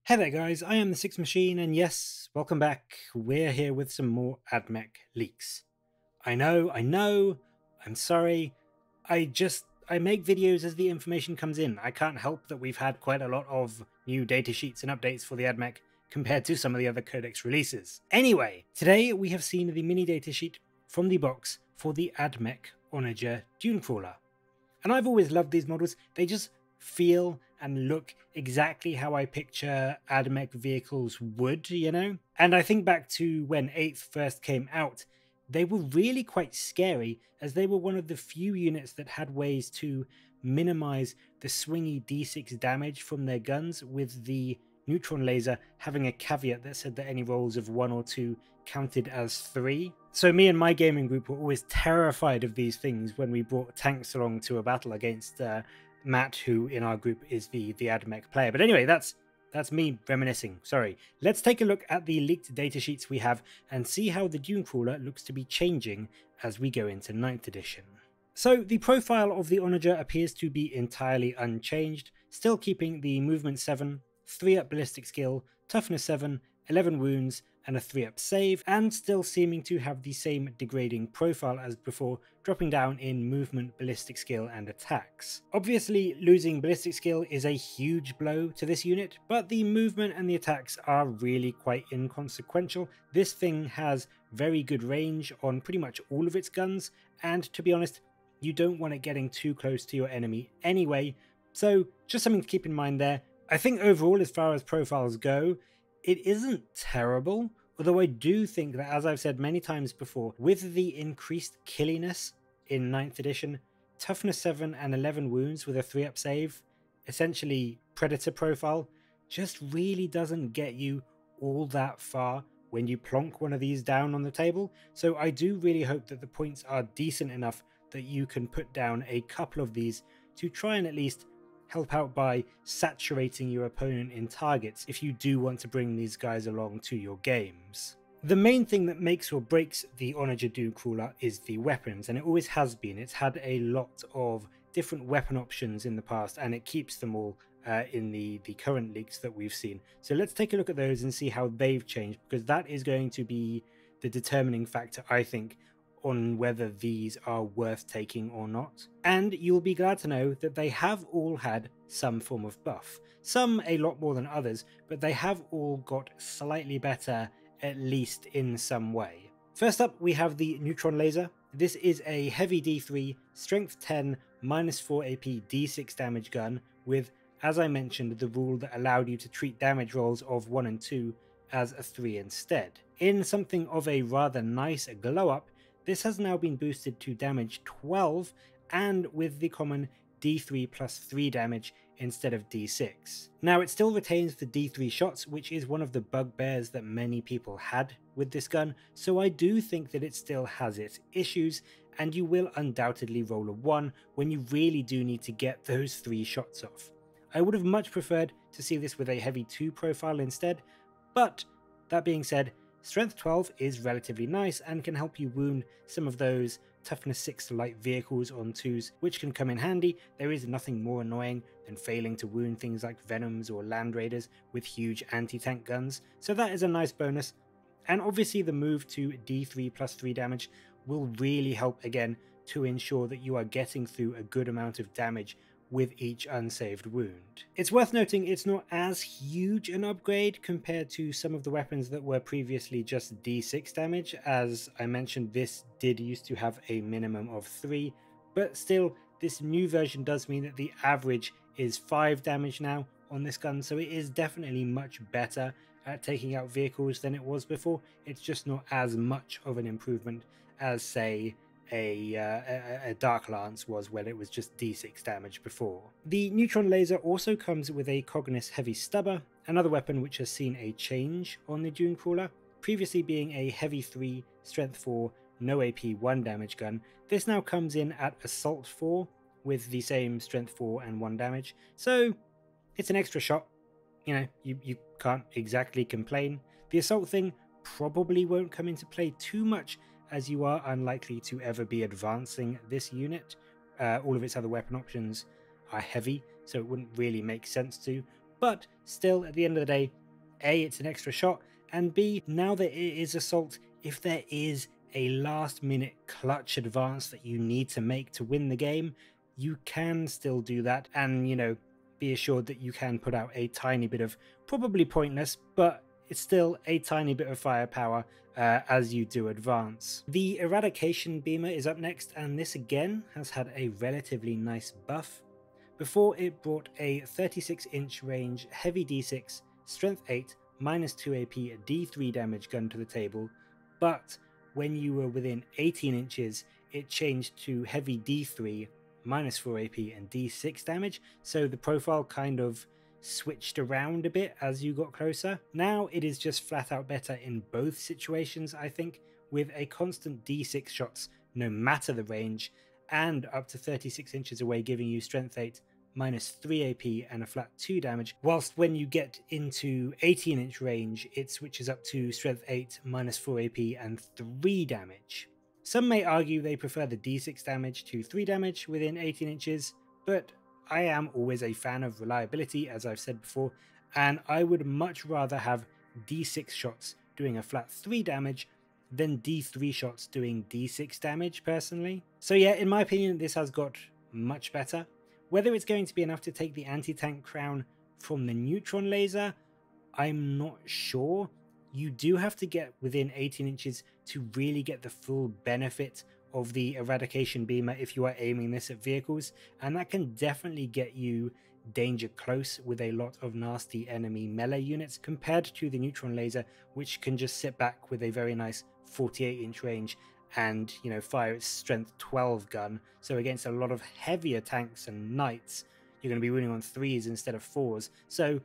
Hey there guys, I am the Six Machine, and yes, welcome back. We're here with some more Admech leaks. I know, I'm sorry. I make videos as the information comes in. I can't help that we've had quite a lot of new datasheets and updates for the Admech compared to some of the other Codex releases. Anyway, today we have seen the mini datasheet from the box for the Admech Onager Dunecrawler. And I've always loved these models. They just feel and look exactly how I picture Admech vehicles would, you know? And I think back to when 8th first came out, they were really quite scary, as they were one of the few units that had ways to minimize the swingy d6 damage from their guns, with the neutron laser having a caveat that said that any rolls of 1 or 2 counted as 3. So me and my gaming group were always terrified of these things when we brought tanks along to a battle against Matt, who in our group is the Admech player. But anyway, that's me reminiscing, sorry. Let's take a look at the leaked datasheets we have and see how the Dunecrawler looks to be changing as we go into 9th edition. So the profile of the Onager appears to be entirely unchanged, still keeping the movement 7, 3-up ballistic skill, toughness 7, 11 wounds, and a 3-up save, and still seeming to have the same degrading profile as before, dropping down in movement, ballistic skill, and attacks. Obviously, losing ballistic skill is a huge blow to this unit, but the movement and the attacks are really quite inconsequential. This thing has very good range on pretty much all of its guns, and to be honest, you don't want it getting too close to your enemy anyway, so just something to keep in mind there. I think overall, as far as profiles go, it isn't terrible, although I do think that, as I've said many times before, with the increased killiness in 9th edition, toughness 7 and 11 wounds with a 3-up save, essentially Predator profile, just really doesn't get you all that far when you plonk one of these down on the table. So I do really hope that the points are decent enough that you can put down a couple of these to try and at least help out by saturating your opponent in targets if you do want to bring these guys along to your games. The main thing that makes or breaks the Onager Dunecrawler is the weapons, and it always has been. It's had a lot of different weapon options in the past, and it keeps them all in the current leaks that we've seen. So let's take a look at those and see how they've changed, because that is going to be the determining factor, I think, on whether these are worth taking or not. And you'll be glad to know that they have all had some form of buff. Some a lot more than others, but they have all got slightly better, at least in some way. First up, we have the neutron laser. This is a heavy D3, strength 10, -4 AP D6 damage gun with, as I mentioned, the rule that allowed you to treat damage rolls of 1 and 2 as a 3 instead. In something of a rather nice glow up, this has now been boosted to damage 12, and with the common D3 plus 3 damage instead of D6. Now it still retains the D3 shots, which is one of the bugbears that many people had with this gun, so I do think that it still has its issues, and you will undoubtedly roll a 1 when you really do need to get those 3 shots off. I would have much preferred to see this with a heavy 2 profile instead, but that being said, Strength 12 is relatively nice and can help you wound some of those toughness 6 light vehicles on 2s, which can come in handy. There is nothing more annoying than failing to wound things like Venoms or Land Raiders with huge anti-tank guns, so that is a nice bonus. And obviously the move to D3 plus 3 damage will really help again to ensure that you are getting through a good amount of damage with each unsaved wound. It's worth noting it's not as huge an upgrade compared to some of the weapons that were previously just D6 damage. As I mentioned, this did used to have a minimum of 3, but still this new version does mean that the average is 5 damage now on this gun, so it is definitely much better at taking out vehicles than it was before. It's just not as much of an improvement as, say, a Dark Lance was when it was just D6 damage before. The neutron laser also comes with a Cognis heavy stubber, another weapon which has seen a change on the Dunecrawler. Previously being a heavy 3, strength 4, no AP 1 damage gun, this now comes in at assault 4 with the same strength 4 and 1 damage, so it's an extra shot. You know, you can't exactly complain. The assault thing probably won't come into play too much, as you are unlikely to ever be advancing this unit. All of its other weapon options are heavy, so it wouldn't really make sense to, but still, at the end of the day, A, it's an extra shot, and B, now that it is assault, if there is a last minute clutch advance that you need to make to win the game, you can still do that, and, you know, be assured that you can put out a tiny bit of, probably pointless, but it's still a tiny bit of firepower as you do advance. The Eradication Beamer is up next, and this again has had a relatively nice buff. Before, it brought a 36-inch range heavy d6, strength 8, minus 2 AP d3 damage gun to the table, but when you were within 18 inches, it changed to heavy d3, minus 4 AP and d6 damage, so the profile kind of switched around a bit as you got closer. Now it is just flat out better in both situations, I think, with a constant d6 shots no matter the range, and up to 36 inches away, giving you strength 8, minus 3 AP and a flat 2 damage, whilst when you get into 18-inch range, it switches up to strength 8, minus 4 AP and 3 damage. Some may argue they prefer the d6 damage to 3 damage within 18 inches, but I am always a fan of reliability, as I've said before, and I would much rather have d6 shots doing a flat 3 damage than d3 shots doing d6 damage, personally. So yeah, in my opinion, this has got much better. Whether it's going to be enough to take the anti-tank crown from the neutron laser, I'm not sure. You do have to get within 18 inches to really get the full benefit of the Eradication Beamer if you are aiming this at vehicles, and that can definitely get you danger close with a lot of nasty enemy melee units compared to the neutron laser, which can just sit back with a very nice 48-inch range and, you know, fire its strength 12 gun. So against a lot of heavier tanks and knights, you're going to be winning on 3s instead of 4s. So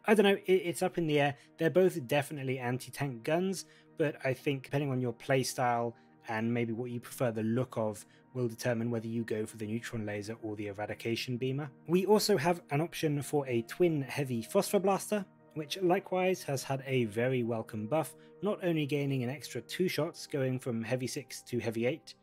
I don't know, it's up in the air. They're both definitely anti-tank guns, but I think depending on your playstyle and maybe what you prefer the look of will determine whether you go for the neutron laser or the Eradication Beamer. We also have an option for a twin heavy Phosphor blaster, which likewise has had a very welcome buff, not only gaining an extra 2 shots going from heavy 6 to heavy 8,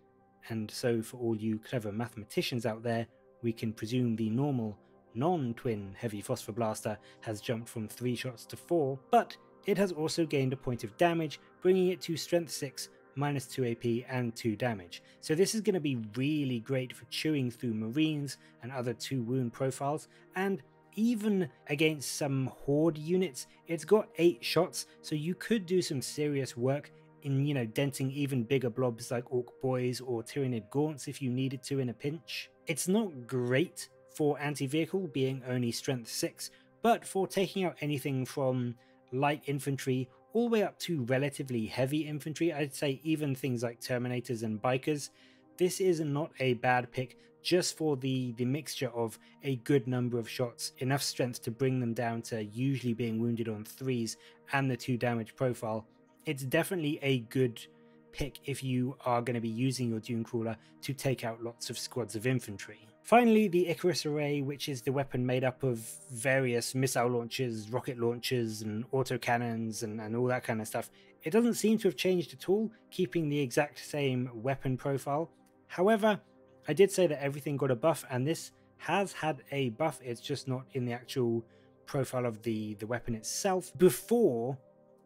and so for all you clever mathematicians out there, we can presume the normal non-twin heavy Phosphor blaster has jumped from 3 shots to 4, but it has also gained a point of damage, bringing it to strength 6, minus 2 AP and 2 damage. So this is going to be really great for chewing through Marines and other 2 wound profiles, and even against some Horde units, it's got 8 shots, so you could do some serious work in, you know, denting even bigger blobs like Orc Boys or Tyrannid Gaunts if you needed to in a pinch. It's not great for anti-vehicle, being only strength 6, but for taking out anything from light infantry all the way up to relatively heavy infantry, I'd say even things like Terminators and Bikers, this is not a bad pick just for the mixture of a good number of shots, enough strength to bring them down to usually being wounded on 3s, and the 2 damage profile. It's definitely a good pick if you are going to be using your Dunecrawler to take out lots of squads of infantry. Finally, the Icarus Array, which is the weapon made up of various missile launchers, rocket launchers, and autocannons, and all that kind of stuff. It doesn't seem to have changed at all, keeping the exact same weapon profile. However, I did say that everything got a buff, and this has had a buff, it's just not in the actual profile of the weapon itself. Before,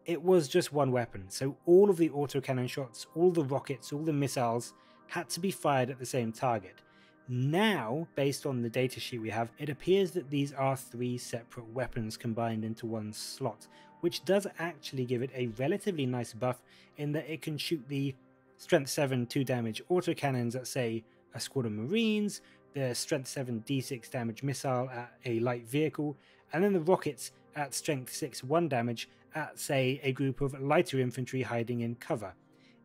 it was just one weapon, so all of the autocannon shots, all the rockets, all the missiles had to be fired at the same target. Now, based on the datasheet we have, it appears that these are 3 separate weapons combined into one slot, which does actually give it a relatively nice buff in that it can shoot the strength 7 2 damage autocannons at, say, a squad of Marines, the strength 7 d6 damage missile at a light vehicle, and then the rockets at strength 6 1 damage at, say, a group of lighter infantry hiding in cover.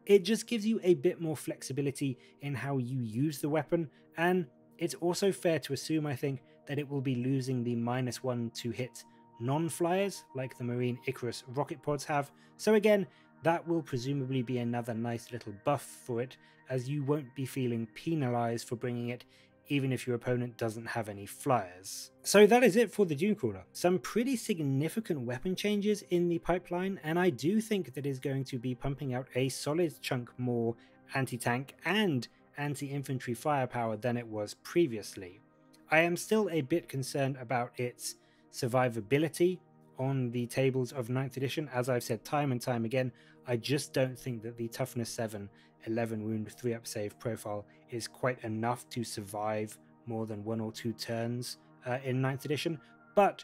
It just gives you a bit more flexibility in how you use the weapon, and it's also fair to assume, I think, that it will be losing the -1 to hit non-flyers like the Marine Icarus rocket pods have, so again, that will presumably be another nice little buff for it, as you won't be feeling penalised for bringing it even if your opponent doesn't have any flyers. So that is it for the Dunecrawler. Some pretty significant weapon changes in the pipeline, and I do think that is going to be pumping out a solid chunk more anti-tank and anti-infantry firepower than it was previously. I am still a bit concerned about its survivability on the tables of 9th edition. As I've said time and time again, I just don't think that the toughness 7, 11 wound, 3-up save profile is quite enough to survive more than 1 or 2 turns in 9th edition, but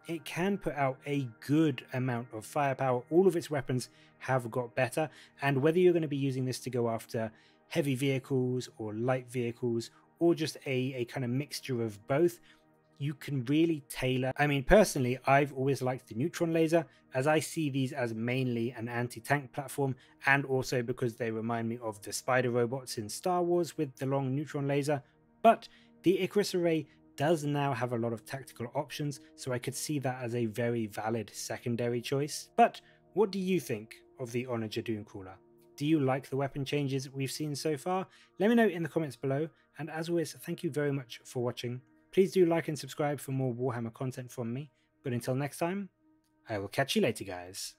it can put out a good amount of firepower. All of its weapons have got better, and whether you're going to be using this to go after heavy vehicles or light vehicles, or just a kind of mixture of both, you can really tailor. I mean, personally, I've always liked the neutron laser, as I see these as mainly an anti-tank platform, and also because they remind me of the spider robots in Star Wars with the long neutron laser. But the Icarus Array does now have a lot of tactical options, so I could see that as a very valid secondary choice. But what do you think of the Onager Dunecrawler? Do you like the weapon changes we've seen so far? Let me know in the comments below, and as always, thank you very much for watching. Please do like and subscribe for more Warhammer content from me, but until next time, I will catch you later, guys.